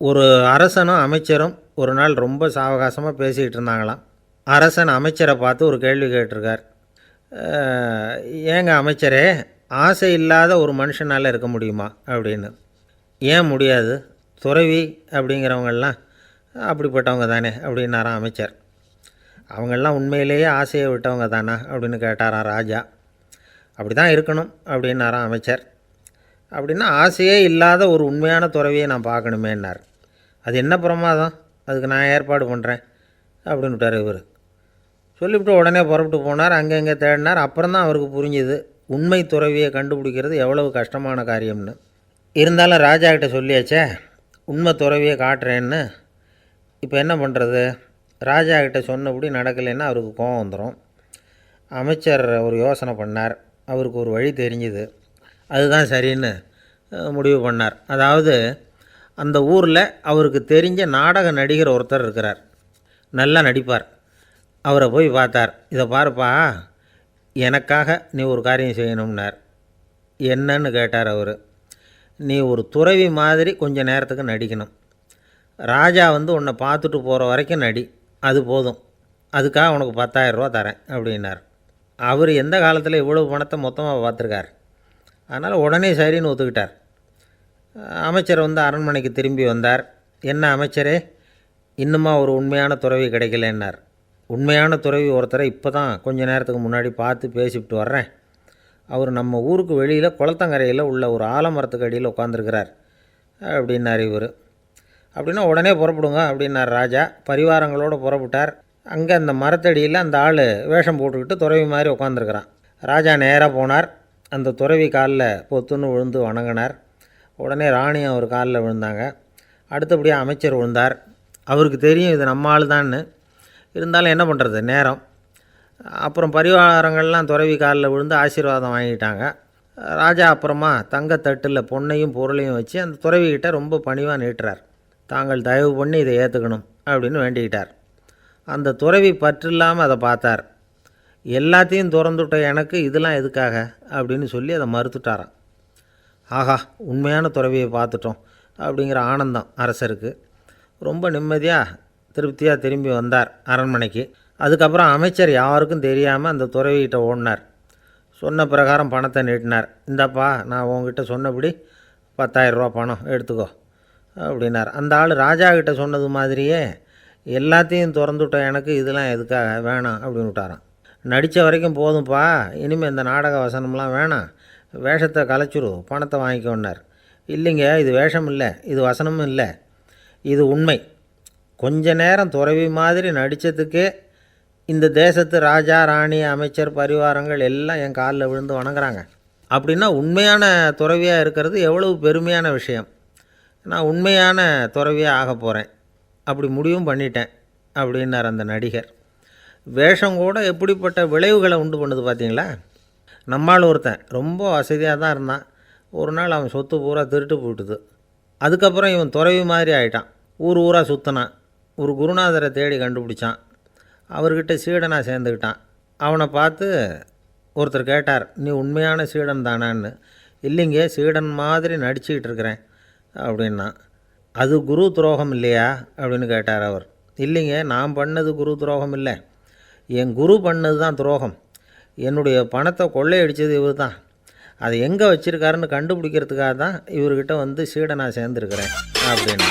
ஒரு அரசனும் அமைச்சரும் ஒரு நாள் ரொம்ப சாவகாசமாக பேசிக்கிட்டு இருந்தாங்களாம். அரசன் அமைச்சரை பார்த்து ஒரு கேள்வி கேட்டிருக்கார். ஏங்க அமைச்சரே, ஆசை இல்லாத ஒரு மனுஷனால் இருக்க முடியுமா அப்படின்னு. ஏன் முடியாது, துறவி அப்படிங்கிறவங்கெல்லாம் அப்படிப்பட்டவங்க தானே அப்படின்னாராம் அமைச்சர். அவங்கெல்லாம் உண்மையிலேயே ஆசையை விட்டவங்க தானா அப்படின்னு கேட்டாராம் ராஜா. அப்படி தான் இருக்கணும் அப்படின்னாராம் அமைச்சர். அப்படின்னா ஆசையே இல்லாத ஒரு உண்மையான துறவியை நான் பார்க்கணுமேன்னார். அது என்ன பிரமாதம், அதுக்கு நான் ஏற்பாடு பண்ணுறேன் அப்படின்னு விட்டார் இவர். சொல்லிவிட்டு உடனே புறப்பட்டு போனார். அங்கங்கே தேடினார். அப்புறம் தான் அவருக்கு புரிஞ்சுது உண்மை துறவியை கண்டுபிடிக்கிறது எவ்வளவு கஷ்டமான காரியம்னு. இருந்தாலும் ராஜா கிட்ட சொல்லியாச்சே உண்மை துறவியை காட்டுறேன்னு. இப்போ என்ன பண்ணுறது? ராஜா கிட்ட சொன்னபடி நடக்கலைன்னா அவருக்கு கோபம் வந்துடும். அமைச்சர் ஒரு யோசனை பண்ணார். அவருக்கு ஒரு வழி தெரிஞ்சுது. அதுதான் சரின்னு முடிவு பண்ணார். அதாவது அந்த ஊரில் அவருக்கு தெரிஞ்ச நாடக நடிகர் ஒருத்தர் இருக்கிறார், நல்லா நடிப்பார். அவரை போய் பார்த்தார். இதை பாருப்பா, எனக்காக நீ ஒரு காரியம் செய்யணும்னார். என்னன்னு கேட்டார் அவர். நீ ஒரு துறவி மாதிரி கொஞ்சம் நேரத்துக்கு நடிக்கணும். ராஜா உன்னை பார்த்துட்டு போகிற வரைக்கும் நடி, அது போதும். அதுக்காக உனக்கு 10,000 ரூபா தரேன் அப்படின்னார். அவர் எந்த காலத்தில் இவ்வளவு பணத்தை மொத்தமாக பார்த்துருக்கார். அதனால் உடனே சரின்னு ஒத்துக்கிட்டார். அமைச்சர் அரண்மனைக்கு திரும்பி வந்தார். என்ன அமைச்சரே, இன்னுமா ஒரு உண்மையான துறவி கிடைக்கலன்னார். உண்மையான துறவி ஒருத்தரை இப்போ தான் கொஞ்சம் நேரத்துக்கு முன்னாடி பார்த்து பேசிவிட்டு வர்றேன். அவர் நம்ம ஊருக்கு வெளியில் குளத்தங்கரையில் உள்ள ஒரு ஆலமரத்துக்கு அடியில் உட்காந்துருக்கிறார் அப்படின்னார் இவர். அப்படின்னா உடனே புறப்படுங்க அப்படின்னார் ராஜா. பரிவாரங்களோடு புறப்பட்டார். அங்கே அந்த மரத்தடியில் அந்த ஆள் வேஷம் போட்டுக்கிட்டு துறவி மாதிரி உட்காந்துருக்கிறான். ராஜா நேராக போனார். அந்த துறவி காலில் பொத்துன்னு விழுந்து வணங்கினார். உடனே ராணியும் அவர் காலில் விழுந்தாங்க. அடுத்தபடியாக அமைச்சர் விழுந்தார். அவருக்கு தெரியும் இது நம்ம ஆள் தான்னு. இருந்தாலும் என்ன பண்ணுறது, நேரம். அப்புறம் பரிவாரங்கள்லாம் துறவி காலில் விழுந்து ஆசீர்வாதம் வாங்கிட்டாங்க. ராஜா அப்புறமா தங்கத்தட்டில் பொன்னையும் பொருளையும் வச்சு அந்த துறவிக்கிட்ட ரொம்ப பணிவாக நீட்டுறார். தாங்கள் தயவு பண்ணி இதை ஏற்றுக்கணும் அப்படின்னு வேண்டிக்கிட்டார். அந்த துறவி பற்றில்லாமல் அதை பார்த்தார். எல்லாத்தையும் திறந்துவிட்ட எனக்கு இதெல்லாம் எதுக்காக அப்படின்னு சொல்லி அதை மறுத்துட்டாராம். ஆஹா, உண்மையான துறவியை பார்த்துட்டோம் அப்படிங்கிற ஆனந்தம் அரசருக்கு. ரொம்ப நிம்மதியாக திருப்தியாக திரும்பி வந்தார் அரண்மனைக்கு. அதுக்கப்புறம் அமைச்சர் யாருக்கும் தெரியாமல் அந்த துறவிகிட்ட ஓடினார். சொன்ன பிரகாரம் பணத்தை நீட்டினார். இந்தாப்பா, நான் உங்ககிட்ட சொன்னபடி 10,000 ரூபா பணம் எடுத்துக்கோ அப்படின்னார். அந்த ஆள் ராஜா கிட்ட சொன்னது மாதிரியே எல்லாத்தையும் திறந்துவிட்ட எனக்கு இதெல்லாம் எதுக்காக வேணாம் அப்படின்னு விட்டாராம். நடித்த வரைக்கும் போதும்ப்பா, இனிமேல் இந்த நாடக வசனம்லாம் வேணாம், வேஷத்தை கலைச்சிரு, பணத்தை வாங்கிக்கோன்னார். இல்லைங்க, இது வேஷம் இல்லை, இது வசனமும் இல்லை, இது உண்மை. கொஞ்ச நேரம் துறவி மாதிரி நடித்ததுக்கே இந்த தேசத்து ராஜா ராணி அமைச்சர் பரிவாரங்கள் எல்லாம் என் காலில் விழுந்து வணங்குறாங்க. அப்படின்னா உண்மையான துறவியாக இருக்கிறது எவ்வளவு பெருமையான விஷயம். நான் உண்மையான துறவியாக ஆக போகிறேன், அப்படி முடிவும் பண்ணிட்டேன் அப்படின்னார் அந்த நடிகர். வேஷம் கூட எப்படிப்பட்ட விளைவுகளை உண்டு பண்ணுது பார்த்தீங்களா. நம்மால் ஒருத்தன் ரொம்ப வசதியாக தான் இருந்தான். ஒரு நாள் அவன் சொத்து பூரா திருட்டு போட்டுது. அதுக்கப்புறம் இவன் துறவி மாதிரி ஆகிட்டான். ஊர் ஊராக சுற்றினான். ஒரு குருநாதரை தேடி கண்டுபிடிச்சான். அவர்கிட்ட சீடனாக சேர்ந்துக்கிட்டான். அவனை பார்த்து ஒருத்தர் கேட்டார், நீ உண்மையான சீடன் தானான்னு. இல்லைங்க, சீடன் மாதிரி நடிச்சுக்கிட்டு இருக்கிறேன் அப்படின்னா. அது குரு துரோகம் இல்லையா அப்படின்னு கேட்டார் அவர். இல்லைங்க, நான் பண்ணது குரு துரோகம் இல்லை, என் குரு பண்ணது தான் துரோகம். என்னுடைய பணத்தை கொள்ளையடித்தது இவர் தான். அதை எங்கே வச்சுருக்காருன்னு கண்டுபிடிக்கிறதுக்காக தான் இவர்கிட்ட சீடனாக சேர்ந்துருக்கிறேன் அப்படின்னா.